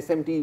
SMT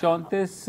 34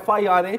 FIR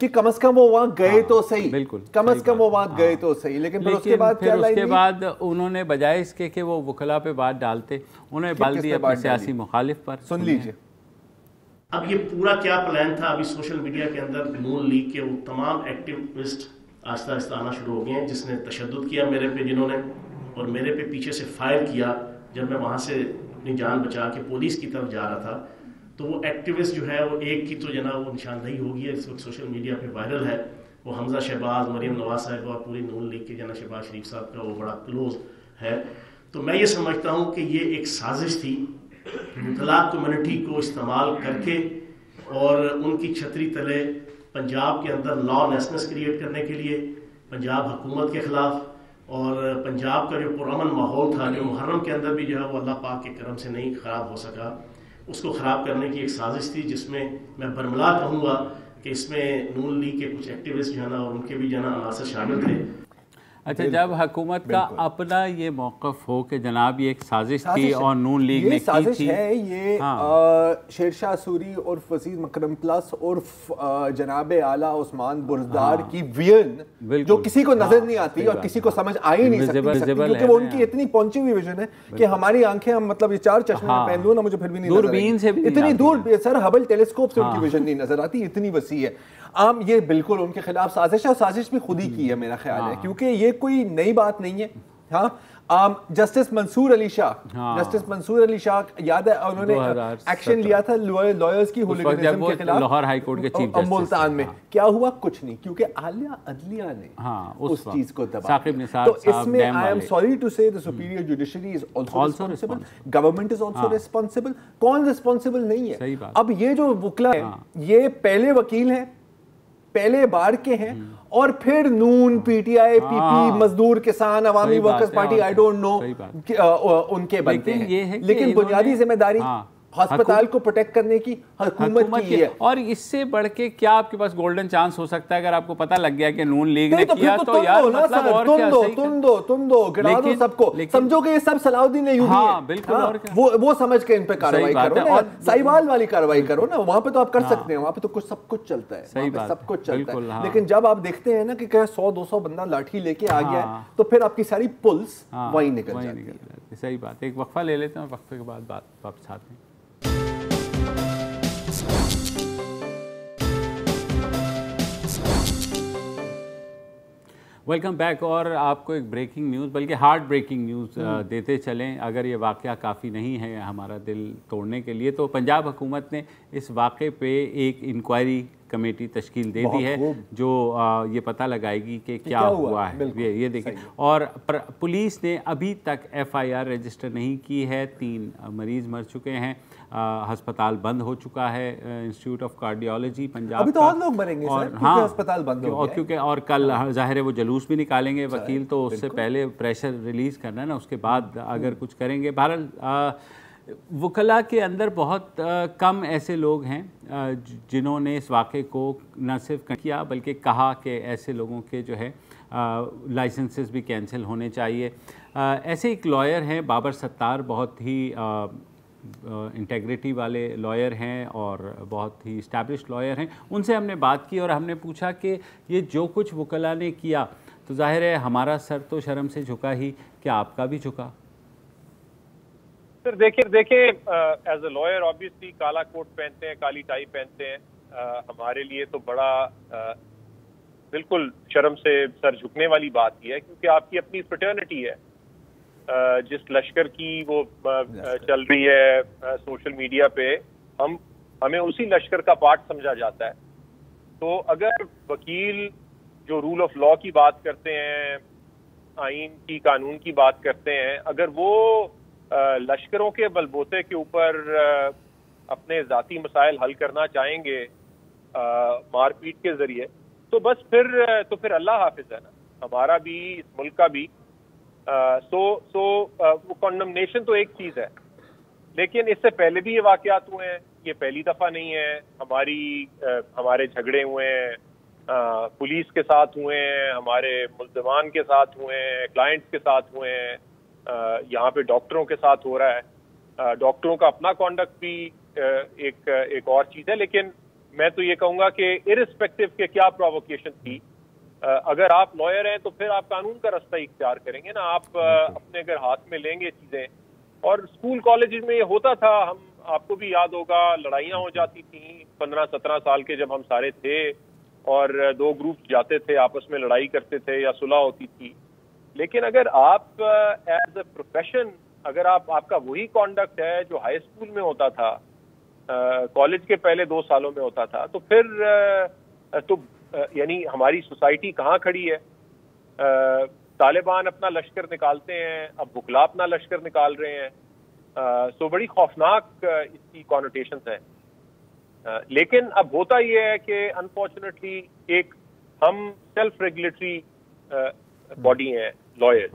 کہ کم از کم وہ وہاں گئے تو صحیح, بالکل کم از کم وہ وہاں گئے تو صحیح. لیکن پھر اس کے بعد کیا لائن دی؟ اس کے بعد انہوں نے بجائے اس کے کہ وہ وکلا پہ بات ڈالتے, انہوں نے بال دی اپنے سیاسی مخالف پر. سن لیجئے. اب یہ پورا کیا پلان تھا, ابھی سوشل میڈیا کے اندر نون لیگ کے وہ تمام ایکٹیوسٹ آہستہ آہستہ آنا شروع ہو گئے ہیں, جس نے تشدد کیا میرے پہ, جنہوں نے اور میرے پہ پیچھے سے فائر کیا جب میں وہاں سے اپنی جان بچا کے پولیس کی طرف جا رہا تھا. تو وہ ایکٹیوسٹ جو ہے وہ ایک کی تو جناب وہ نشاندہی ہو گئی ہے, اس وقت سوشل میڈیا پہ وائرل ہے. وہ حمزہ شہباز, مریم نواز صاحب اور پوری نون لیگ کے جناب شہباز شریف صاحب کا وہ بڑا کلوز ہے. تو میں یہ سمجھتا ہوں کہ یہ ایک سازش تھی وکلا کمیونٹی کو استعمال کر کے اور ان کی چھتری تلے پنجاب کے اندر لا لیسنس کریٹ کرنے کے لیے, پنجاب حکومت کے خلاف, اور پنجاب کا جو پرامن ماحول تھا جو محرم کے اندر بھی جو ہے وہ اللہ پاک کے کرم سے نہیں خراب ہو سکا, اس کو خراب کرنے کی ایک سازش تھی, جس میں میں برملا کہوں گا کہ اس میں نون لیگ کے کچھ ایکٹیوسٹ جو ہے نا اور ان کے بھی جو ہے نا عناصر شامل تھے. اچھا, جب حکومت کا اپنا یہ موقف ہو کہ جناب یہ ایک سازش تھی اور نون لیگ نے کی تھی, یہ سازش ہے, یہ شیرشاہ سوری اور وزیر مکرم پلس اور جناب اعلیٰ عثمان برزدار کی ویژن جو کسی کو نظر نہیں آتی اور کسی کو سمجھ آ ہی نہیں سکتی, کیونکہ وہ ان کی اتنی پہنچی ہوئی ویژن ہے کہ ہماری آنکھیں, مطلب یہ چار چشمے میں پہن لوں نا مجھے پھر بھی نہیں دوربین سے بھی اتنی دور, سر ہبل ٹیلیسکوپ سے ان کی ویژن نہیں نظر آتی, اتنی وسیع ہے. یہ بالکل ان کے خلاف سازش ہے, اور سازش بھی خود ہی کی ہے میرا خیال ہے, کیونکہ یہ کوئی نئی بات نہیں ہے. ہاں, جسٹس منصور علی شاہ یاد ہے انہوں نے ایکشن لیا تھا لائرز کی ہولیگنزم کے خلاف لاہور ہائی کورٹ کے چیف جسٹس ملتان میں. کیا ہوا؟ کچھ نہیں, کیونکہ اعلیٰ عدلیہ نے اس چیز کو دبا دیا. تو اس میں آئی ایم سوری ٹو سے the superior judiciary is also responsible, government is also responsible. کون responsible نہیں ہے؟ اب یہ جو وکلا ہے یہ پہلے وکیل ہیں, پہلے بار کے ہیں, اور پھر نون, پی ٹی آئی, پی پی, مزدور, کسان, Awami workers party, I don't know ان کے بنتے ہیں. لیکن بنیادی ذمہ داری ہسپتال کو پروٹیکٹ کرنے کی حکومت کی ہے. اور اس سے بڑھ کے کیا آپ کے پاس گولڈن چانس ہو سکتا ہے اگر آپ کو پتہ لگ گیا کہ نون لیگ نے کیا تو یار مطلب اور کیا تم دو گڑا دو سب کو, سمجھو کہ یہ سب صلاح الدین ایوبی ہیں. بالکل, اور کیا وہ سمجھ کے ان پہ کارروائی کرو نا, سائیوال والی کارروائی کرو نا, وہاں پہ تو آپ کر سکتے ہیں, وہاں پہ تو سب کچھ چلتا ہے, سب کچھ چلتا ہے. لیکن جب آپ دیکھتے ہیں نا کہ 100-200 بندہ لاٹھی لے کے آ گیا ہے تو پھر آپ کی ساری پلس وہیں نکل جاتی ہے. صحیح بات. ایک وقفہ لے لیتے ہیں, وقفے کے بعد بات واپس آتے ہیں. Welcome back. اور آپ کو ایک بریکنگ نیوز, بلکہ ہارڈ بریکنگ نیوز دیتے چلیں. اگر یہ واقعہ کافی نہیں ہے ہمارا دل توڑنے کے لیے, تو پنجاب حکومت نے اس واقعے پہ ایک انکوائری کمیٹی تشکیل دے دی ہے جو یہ پتہ لگائے گی کہ کیا ہوا ہے. یہ دیکھیں, اور پولیس نے ابھی تک ایف آئی آر رجسٹر نہیں کی ہے. 3 مریض مر چکے ہیں, ہسپتال بند ہو چکا ہے انسٹیٹیوٹ آف کارڈیالوجی پنجاب. ابھی تو اور لوگ مریں گے سر, کیونکہ ہسپتال بند ہو گیا, کیونکہ اور کل ظاہر ہے وہ جلوس بھی نکالیں گے وکیل, تو اس سے پہلے پریشر ریلیز کرنا ہے نا, اس کے بعد اگر کچھ کریں گے. بہرحال وکلا کے اندر بہت کم ایسے لوگ ہیں جنہوں نے اس واقعے کو نہ صرف کیا بلکہ کہا کہ ایسے لوگوں کے جو ہے لائسنسز بھی کینسل ہونے چاہیے. ایسے ایک لائر ہیں بابر ستار, بہت ہی انٹیگریٹی والے لائر ہیں اور بہت ہی اسٹیبلشڈ لائر ہیں. ان سے ہم نے بات کی اور ہم نے پوچھا کہ یہ جو کچھ وکلا نے کیا تو ظاہر ہے ہمارا سر تو شرم سے جھکا ہی, کیا آپ کا بھی جھکا؟ سر دیکھیں ایز اے لائر آبویسلی کالا کوٹ پہنتے ہیں, کالی ٹائی پہنتے ہیں, ہمارے لیے تو بڑا بالکل شرم سے سر جھکنے والی بات ہی ہے, کیونکہ آپ کی اپنی فریٹرنٹی ہے. جس لشکر کی وہ چل رہی ہے سوشل میڈیا پہ, ہمیں اسی لشکر کا پارٹ سمجھا جاتا ہے. تو اگر وکیل جو رول آف لا کی بات کرتے ہیں, آئین کی, قانون کی بات کرتے ہیں, اگر وہ لشکروں کے بلبوتے کے اوپر اپنے ذاتی مسائل حل کرنا چاہیں گے مار پیٹ کے ذریعے, تو بس پھر اللہ حافظ ہے نا, ہمارا بھی, اس ملک کا بھی. وہ کنڈمنیشن تو ایک چیز ہے, لیکن اس سے پہلے بھی یہ واقعات ہوئے ہیں, یہ پہلی دفعہ نہیں ہے. ہمارے جھگڑے ہوئے ہیں, پولیس کے ساتھ ہوئے ہیں, ہمارے ملزمان کے ساتھ ہوئے ہیں, کلائنٹس کے ساتھ ہوئے ہیں, یہاں پہ ڈاکٹروں کے ساتھ ہو رہا ہے. ڈاکٹروں کا اپنا کانڈکٹ بھی ایک اور چیز ہے, لیکن میں تو یہ کہوں گا کہ ارسپیکٹو کہ کیا پرووکیشن تھی، اگر آپ لائر ہیں تو پھر آپ قانون کا رستہ اختیار کریں گے نا، آپ اپنے اگر ہاتھ میں لیں گے چیزیں. اور اسکول کالجز میں یہ ہوتا تھا، ہم آپ کو بھی یاد ہوگا لڑائیاں ہو جاتی تھیں 15-17 سال کے جب ہم سارے تھے، اور 2 گروپ جاتے تھے آپس میں لڑائی کرتے تھے یا صلح ہوتی تھی. لیکن اگر آپ ایز اے پروفیشن اگر آپ کا وہی کانڈکٹ ہے جو ہائی اسکول میں ہوتا تھا، کالج کے پہلے 2 سالوں میں ہوتا تھا، تو پھر تو یعنی ہماری سوسائٹی کہاں کھڑی ہے؟ طالبان اپنا لشکر نکالتے ہیں، اب وکلا اپنا لشکر نکال رہے ہیں. سو بڑی خوفناک اس کی کانوٹیشنز ہیں. لیکن اب ہوتا یہ ہے کہ انفارچونیٹلی ایک ہم سیلف ریگولیٹری باڈی ہیں لائر.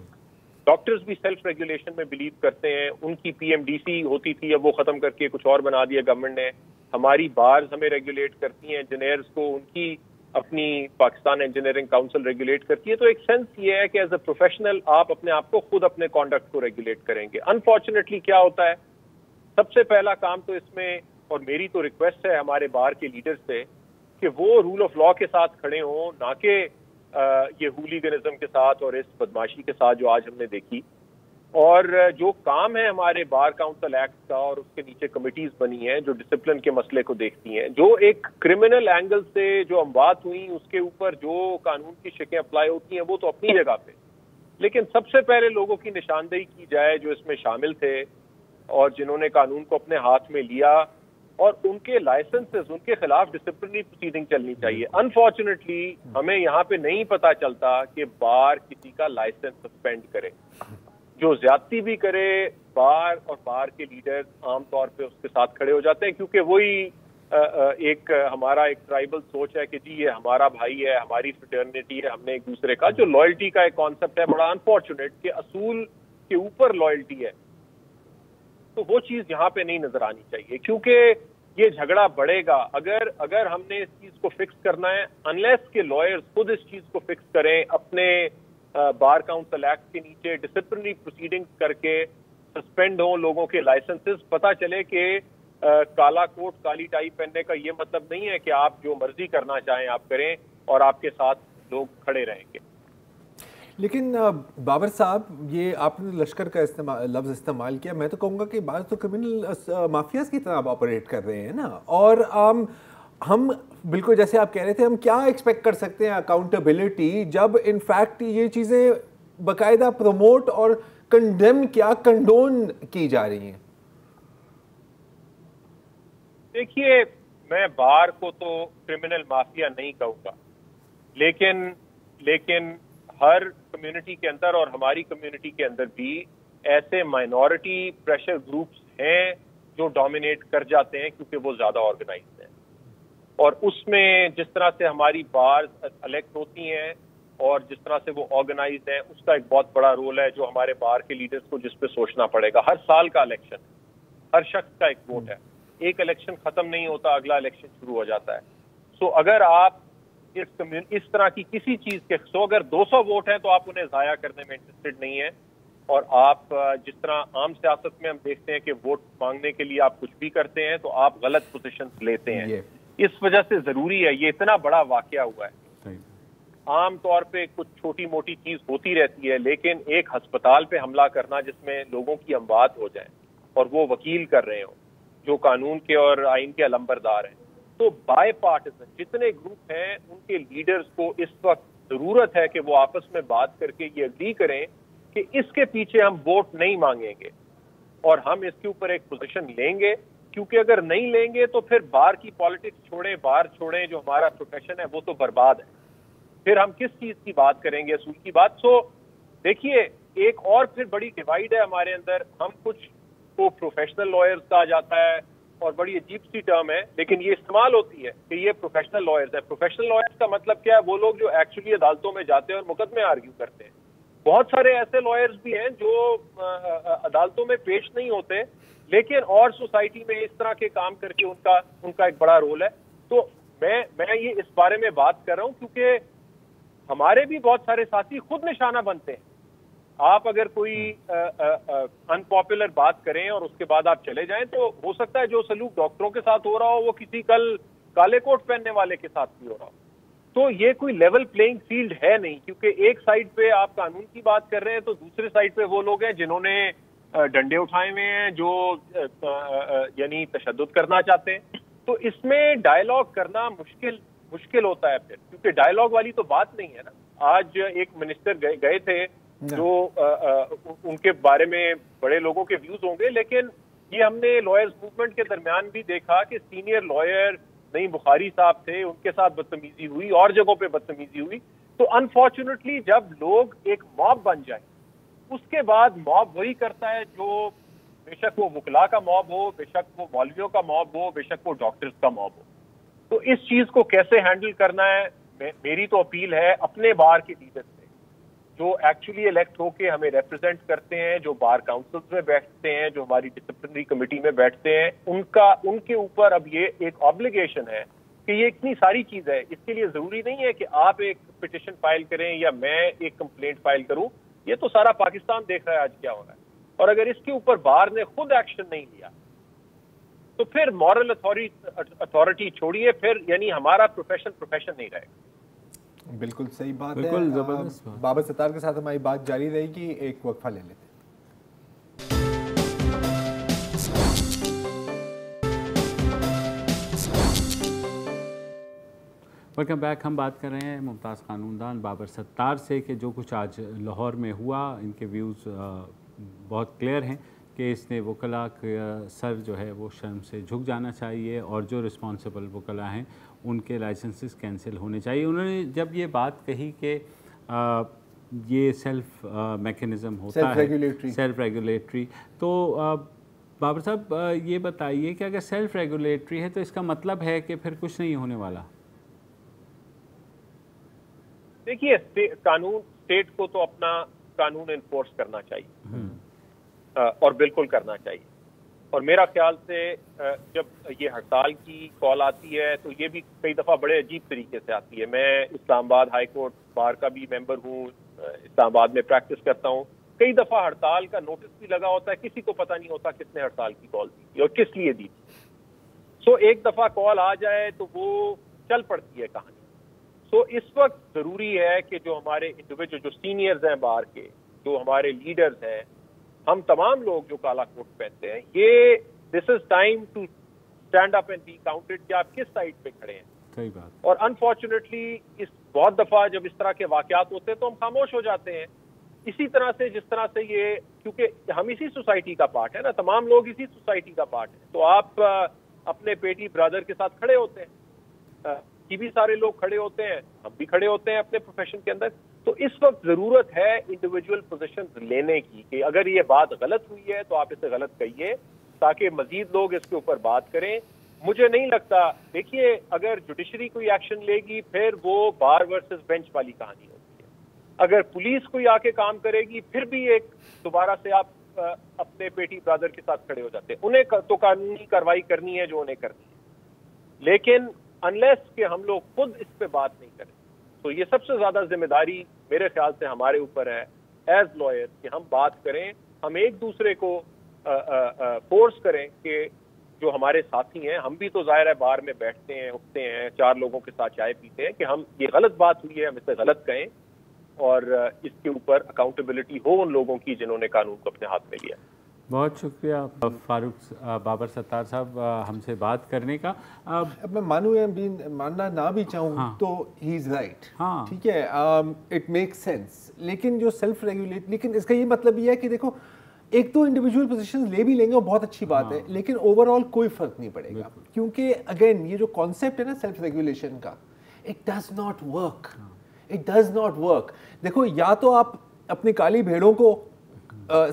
ڈاکٹرز بھی سیلف ریگولیشن میں بلیو کرتے ہیں. ان کی PMDC ہوتی تھی، اب وہ ختم کر کے کچھ اور بنا دیا گورنمنٹ نے. ہماری بارز ہمیں ریگولیٹ کرتی ہیں، انجینئرز کو ان کی اپنی پاکستان انجینئرنگ کاؤنسل ریگولیٹ کرتی ہے. تو ایک سینس یہ ہے کہ ایز اے پروفیشنل آپ اپنے آپ کو خود اپنے کانڈکٹ کو ریگولیٹ کریں گے. انفارچونیٹلی کیا ہوتا ہے، سب سے پہلا کام تو اس میں، اور میری تو ریکویسٹ ہے ہمارے بار کے لیڈر سے، کہ وہ رول آف لا کے ساتھ کھڑے ہوں، نہ کہ یہ ہولیگنزم کے ساتھ اور اس بدماشی کے ساتھ جو آج ہم نے دیکھی. اور جو کام ہے ہمارے بار کاؤنسل ایکٹ کا، اور اس کے نیچے کمیٹیز بنی ہیں جو ڈسپلن کے مسئلے کو دیکھتی ہیں، جو ایک کرمنل اینگل سے جو اموات ہوئی اس کے اوپر جو قانون کی شکیں اپلائی ہوتی ہیں وہ تو اپنی جگہ پہ، لیکن سب سے پہلے لوگوں کی نشاندہی کی جائے جو اس میں شامل تھے اور جنہوں نے قانون کو اپنے ہاتھ میں لیا، اور ان کے لائسنسز، ان کے خلاف ڈسپلنری پروسیڈنگ چلنی چاہیے. انفارچونیٹلی ہمیں یہاں پہ نہیں پتا چلتا کہ بار کسی کا لائسنس سسپینڈ کرے. جو زیادتی بھی کرے بار اور بار کے لیڈر عام طور پہ اس کے ساتھ کھڑے ہو جاتے ہیں، کیونکہ وہی ایک ہمارا ایک ٹرائبل سوچ ہے کہ جی یہ ہمارا بھائی ہے، ہماری فریٹرنیٹی ہے، ہم نے ایک دوسرے کا، جو لائلٹی کا ایک کانسیپٹ ہے بڑا انفارچونیٹ کہ اصول کے اوپر لائلٹی ہے. تو وہ چیز یہاں پہ نہیں نظر آنی چاہیے، کیونکہ یہ جھگڑا بڑھے گا. اگر ہم نے اس چیز کو فکس کرنا ہے، انلیس کہ لائرز خود اس چیز کو فکس کریں اپنے بار کاؤنسل ایکٹ کے نیچے ڈسپلنری پروسیڈنگ کر کے سسپینڈ ہوں لوگوں کے لائسنسز. پتہ چلے کہ کالا کوٹ کالی ٹائی پہننے کا یہ مطلب نہیں ہے کہ آپ جو مرضی کرنا چاہیں آپ کریں اور آپ کے ساتھ لوگ کھڑے رہیں گے. لیکن بابر صاحب، یہ آپ نے لشکر کا لفظ استعمال کیا، میں تو کہوں گا کہ بعض تو کرمنل مافیاز کی طرح آپریٹ کر رہے ہیں نا. اور ہم بالکل جیسے آپ کہہ رہے تھے، ہم کیا ایکسپیکٹ کر سکتے ہیں اکاؤنٹیبلٹی جب انفیکٹ یہ چیزیں باقاعدہ پروموٹ اور کنڈیم کیا کنڈون کی جا رہی ہیں؟ دیکھیے، میں بار کو تو کرمنل مافیا نہیں کہوں گا، لیکن ہر کمیونٹی کے اندر اور ہماری کمیونٹی کے اندر بھی ایسے مائنورٹی پریشر گروپس ہیں جو ڈومینیٹ کر جاتے ہیں کیونکہ وہ زیادہ آرگنائزڈ ہیں. اور اس میں جس طرح سے ہماری بارز الیکٹ ہوتی ہیں اور جس طرح سے وہ آرگنائزڈ ہیں، اس کا ایک بہت بڑا رول ہے جو ہمارے بار کے لیڈرز کو جس پہ سوچنا پڑے گا. ہر سال کا الیکشن، ہر شخص کا ایک ووٹ ہے. ایک الیکشن ختم نہیں ہوتا، اگلا الیکشن شروع ہو جاتا ہے. سو اگر آپ اس طرح کی کسی چیز کے اگر 200 ووٹ ہیں تو آپ انہیں ضائع کرنے میں انٹرسٹڈ نہیں ہیں، اور آپ جس طرح عام سیاست میں ہم دیکھتے ہیں کہ ووٹ مانگنے کے لیے آپ کچھ بھی کرتے ہیں تو آپ غلط پوزیشنز لیتے ہیں. اس وجہ سے ضروری ہے، یہ اتنا بڑا واقعہ ہوا ہے. عام طور پہ کچھ چھوٹی موٹی چیز ہوتی رہتی ہے، لیکن ایک ہسپتال پہ حملہ کرنا جس میں لوگوں کی اموات ہو جائیں اور وہ وکیل کر رہے ہوں جو قانون کے اور آئین کے علمبردار ہیں، تو بائی پارٹیزن جتنے گروپ ہیں ان کے لیڈرز کو اس وقت ضرورت ہے کہ وہ آپس میں بات کر کے یہ اگری کریں کہ اس کے پیچھے ہم ووٹ نہیں مانگیں گے اور ہم اس کے اوپر ایک پوزیشن لیں گے. کیونکہ اگر نہیں لیں گے تو پھر بار کی پالیٹکس چھوڑیں، بار چھوڑیں، جو ہمارا پروفیشن ہے وہ تو برباد ہے. پھر ہم کس چیز کی بات کریں گے، اصول کی بات. سو دیکھیے، ایک اور پھر بڑی ڈیوائیڈ ہے ہمارے اندر. ہم کچھ کو پروفیشنل لائرز کہا جاتا ہے اور بڑی عجیب سی ٹرم ہے، لیکن یہ استعمال ہوتی ہے کہ یہ پروفیشنل لائرز ہیں. پروفیشنل لائرز کا مطلب کیا ہے؟ وہ لوگ جو ایکچولی عدالتوں میں جاتے ہیں اور مقدمے آرگیو کرتے ہیں. بہت سارے ایسے لائرز بھی ہیں جو عدالتوں میں پیش نہیں ہوتے لیکن اور سوسائٹی میں اس طرح کے کام کر کے ان کا ایک بڑا رول ہے. تو میں یہ اس بارے میں بات کر رہا ہوں کیونکہ ہمارے بھی بہت سارے ساتھی خود نشانہ بنتے ہیں. آپ اگر کوئی ان پاپولر بات کریں اور اس کے بعد آپ چلے جائیں تو ہو سکتا ہے جو سلوک ڈاکٹروں کے ساتھ ہو رہا ہو وہ کسی کل کالے کوٹ پہننے والے کے ساتھ بھی ہو رہا ہو. تو یہ کوئی لیول پلینگ فیلڈ ہے نہیں, کیونکہ ایک سائڈ پہ آپ قانون کی بات کر رہے ہیں تو دوسرے سائڈ پہ وہ لوگ ہیں جنہوں نے ڈنڈے اٹھائے ہوئے ہیں, جو یعنی تشدد کرنا چاہتے ہیں. تو اس میں ڈائیلاگ کرنا مشکل ہوتا ہے پھر, کیونکہ ڈائیلاگ والی تو بات نہیں ہے نا. آج ایک منسٹر گئے تھے جو ان کے بارے میں بڑے لوگوں کے ویوز ہوں گے, لیکن یہ ہم نے لائرز موومنٹ کے درمیان بھی دیکھا کہ سینئر لائر نعیم بخاری صاحب تھے, ان کے ساتھ بدتمیزی ہوئی, اور جگہوں پہ بدتمیزی ہوئی. تو انفارچونیٹلی جب لوگ ایک موب بن جائے, اس کے بعد موب وہی کرتا ہے جو, بے شک وہ وکلا کا موب ہو, بے شک وہ مولویوں کا موب ہو, بے شک وہ ڈاکٹرز کا موب ہو. تو اس چیز کو کیسے ہینڈل کرنا ہے, میری تو اپیل ہے اپنے بار کے لیڈر سے جو ایکچولی الیکٹ ہو کے ہمیں ریپرزینٹ کرتے ہیں, جو بار کاؤنسلز میں بیٹھتے ہیں, جو ہماری ڈسپلنری کمیٹی میں بیٹھتے ہیں, ان کے اوپر اب یہ ایک آبلیگیشن ہے کہ یہ اتنی ساری چیز ہے. اس کے لیے ضروری نہیں ہے کہ آپ ایک پٹیشن فائل کریں یا میں ایک کمپلینٹ فائل کروں. یہ تو سارا پاکستان دیکھ رہا ہے آج کیا ہو رہا ہے. اور اگر اس کے اوپر بار نے خود ایکشن نہیں لیا تو پھر مورل اتھارٹی چھوڑیے, پھر یعنی ہمارا پروفیشن نہیں رہے گا. بالکل صحیح بات ہے. بابر ستار کے ساتھ ہماری بات جاری رہے گی, ایک وقفہ لے لیتے ہیں. Welcome back. ہم بات کر رہے ہیں ممتاز قانون دان بابر ستار سے کہ جو کچھ آج لاہور میں ہوا, ان کے ویوز بہت کلیئر ہیں کہ اس نے وکلا کا سر جو ہے وہ شرم سے جھک جانا چاہیے, اور جو رسپانسبل وکلا ہیں ان کے لائسنسز کینسل ہونے چاہیے. انہوں نے جب یہ بات کہی کہ یہ سیلف میکینزم ہوتا ہے, سیلف ریگولیٹری, تو بابر صاحب یہ بتائیے کہ اگر سیلف ریگولیٹری ہے تو اس کا مطلب ہے کہ پھر کچھ نہیں ہونے والا؟ دیکھیے, قانون اسٹیٹ کو تو اپنا قانون انفورس کرنا چاہیے, اور بالکل کرنا چاہیے. اور میرا خیال سے جب یہ ہڑتال کی کال آتی ہے تو یہ بھی کئی دفعہ بڑے عجیب طریقے سے آتی ہے. میں اسلام آباد ہائی کورٹ بار کا بھی ممبر ہوں, اسلام آباد میں پریکٹس کرتا ہوں. کئی دفعہ ہڑتال کا نوٹس بھی لگا ہوتا ہے, کسی کو پتہ نہیں ہوتا کس نے ہڑتال کی کال دی تھی اور کس لیے دی تھی. سو ایک دفعہ کال آ جائے تو وہ چل پڑتی ہے کہانی. سو اس وقت ضروری ہے کہ جو ہمارے انڈیویجول, جو سینئرز ہیں بار کے, جو ہمارے لیڈرز ہیں, ہم تمام لوگ جو کالا کوٹ پہنتے ہیں, یہ this is time to stand up and be counted کہ آپ کس سائڈ پہ کھڑے ہیں. صحیح بات. اور انفارچونیٹلی بہت دفعہ جب اس طرح کے واقعات ہوتے ہیں تو ہم خاموش ہو جاتے ہیں. اسی طرح سے جس طرح سے یہ, کیونکہ ہم اسی سوسائٹی کا پارٹ ہے نا, تمام لوگ اسی سوسائٹی کا پارٹ ہیں, تو آپ اپنے بیٹی برادر کے ساتھ کھڑے ہوتے ہیں, کی بھی سارے لوگ کھڑے ہوتے ہیں, ہم بھی کھڑے ہوتے ہیں اپنے پروفیشن کے اندر. تو اس وقت ضرورت ہے انڈیویجول پوزیشنز لینے کی کہ اگر یہ بات غلط ہوئی ہے تو آپ اسے غلط کہیے تاکہ مزید لوگ اس کے اوپر بات کریں. مجھے نہیں لگتا, دیکھیے اگر جوڈیشری کوئی ایکشن لے گی پھر وہ بار ورسز بینچ والی کہانی ہوتی ہے. اگر پولیس کوئی آ کے کام کرے گی پھر بھی ایک دوبارہ سے آپ اپنے بیٹی برادر کے ساتھ کھڑے ہو جاتے ہیں. انہیں تو قانونی کارروائی کرنی ہے جو انہیں کرنی ہے, لیکن انلیس کہ ہم لوگ خود اس پہ بات نہیں کریں تو یہ سب سے زیادہ ذمہ داری میرے خیال سے ہمارے اوپر ہے ایز لائر کہ ہم بات کریں, ہم ایک دوسرے کو فورس کریں کہ جو ہمارے ساتھی ہیں, ہم بھی تو ظاہر ہے بار میں بیٹھتے ہیں, اٹھتے ہیں, چار لوگوں کے ساتھ چائے پیتے ہیں, کہ ہم یہ غلط بات ہوئی ہے ہم اسے غلط کہیں, اور اس کے اوپر اکاؤنٹیبلٹی ہو ان لوگوں کی جنہوں نے قانون کو اپنے ہاتھ میں لیا. بہت شکریہ فاروق بابر ستار صاحب ہم سے بات کرنے کا. میں مانوں یا ماننا نہ بھی چاہوں تو ہی از رائٹ, ٹھیک ہے, اٹ میک سینس. لیکن جو سیلف ریگولیٹ, لیکن اس کا یہ مطلب یہ ہے کہ دیکھو ایک تو انڈیویجول پوزیشن لے بھی لیں گے اور بہت اچھی بات ہے, لیکن اوور آل کوئی فرق نہیں پڑے گا, کیونکہ اگین یہ جو کانسیپٹ ہے نا سیلف ریگولیشن کا, it does not work, it does not work. دیکھو یا تو آپ اپنی کالی بھیڑوں کو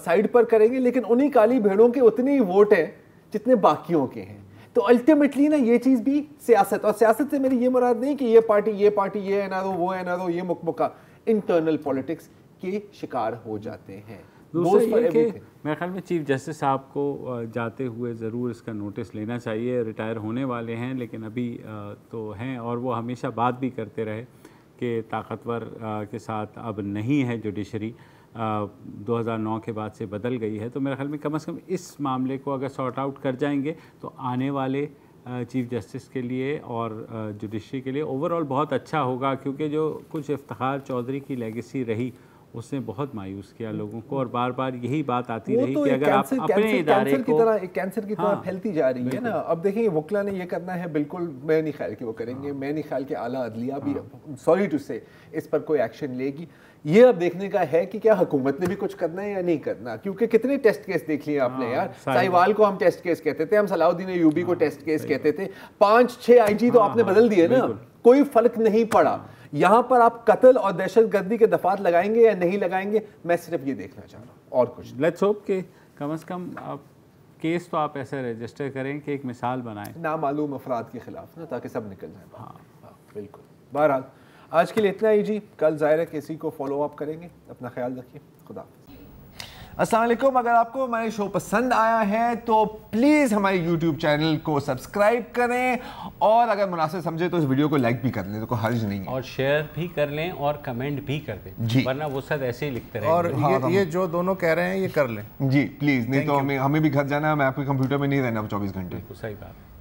سائڈ پر کریں گے, لیکن انہی کالی بھیڑوں کے اتنے ہی ووٹ ہیں جتنے باقیوں کے ہیں. تو الٹیمیٹلی نا یہ چیز بھی سیاست, اور سیاست سے میری یہ مراد نہیں کہ یہ پارٹی یہ ہے نہ دو, وہ ہے نہ دو, یہ مکمکہ انٹرنل پولیٹکس کے شکار ہو جاتے ہیں. دوسرا یہ کہ میرے خیال میں چیف جسٹس صاحب کو جاتے ہوئے ضرور اس کا نوٹس لینا چاہیے. ریٹائر ہونے والے ہیں لیکن ابھی تو ہیں, اور وہ ہمیشہ بات بھی کرتے رہے کہ طاقتور کے ساتھ اب نہیں ہے جوڈیشری, 2009 کے بعد سے بدل گئی ہے. تو میرے خیال میں کم از کم اس معاملے کو اگر سارٹ آؤٹ کر جائیں گے تو آنے والے چیف جسٹس کے لیے اور جوڈیشری کے لیے اوور آل بہت اچھا ہوگا، کیونکہ جو کچھ افتخار چودھری کی لیگیسی رہی اس نے بہت مایوس کیا لوگوں کو، اور بار بار یہی بات آتی رہی کہ اگر آپ اپنے ادارے کو کینسر کی طرح پھیلتی جا رہی ہے نا. اب دیکھیں وکلا نے یہ کرنا ہے، بالکل میں نہیں خیال کہ وہ کریں گے، میں نہیں خیال کہ اعلیٰ عدلیہ بھی سوری ٹو سے اس پر کوئی ایکشن لے گی. یہ اب دیکھنے کا ہے کہ کیا حکومت نے بھی کچھ کرنا ہے یا نہیں کرنا، کیونکہ کتنے ٹیسٹ کیس دیکھ لیے آپ نے یار. ساہیوال کو ہم ٹیسٹ کیس کہتے تھے، ہم صلاح الدین ایوبی کو ٹیسٹ کیس کہتے تھے، 5-6 آئی جی تو آپ نے بدل دیے نا، کوئی فرق نہیں پڑا. یہاں پر آپ قتل اور دہشت گردی کے دفعات لگائیں گے یا نہیں لگائیں گے، میں صرف یہ دیکھنا چاہ رہا ہوں اور کچھ. لیٹس ہوپ کہ کم از کم آپ کیس تو آپ ایسے رجسٹر کریں کہ ایک مثال بنائیں نامعلوم افراد کے خلاف نا، تاکہ سب نکل جائیں. ہاں بالکل. بہرحال آج کے لیے اتنا ہی جی، کل ظاہر ہے کہ اسی کو فالو اپ کریں گے. اپنا خیال رکھیے. خدا حافظ. السلام علیکم. اگر آپ کو ہمارے شو پسند آیا ہے تو پلیز ہمارے یوٹیوب چینل کو سبسکرائب کریں، اور اگر مناسب سمجھے تو اس ویڈیو کو لائک بھی کر لیں، تو کوئی حرج نہیں ہے، اور شیئر بھی کر لیں اور کمنٹ بھی کر دیں جی، ورنہ وہ سب ایسے ہی لکھتے رہیں. اور یہ جو دونوں کہہ رہے ہیں یہ کر لیں جی پلیز، نہیں تو ہمیں بھی گھر جانا ہے، میں آپ کے کمپیوٹر میں نہیں رہنا 24 گھنٹے. صحیح بات.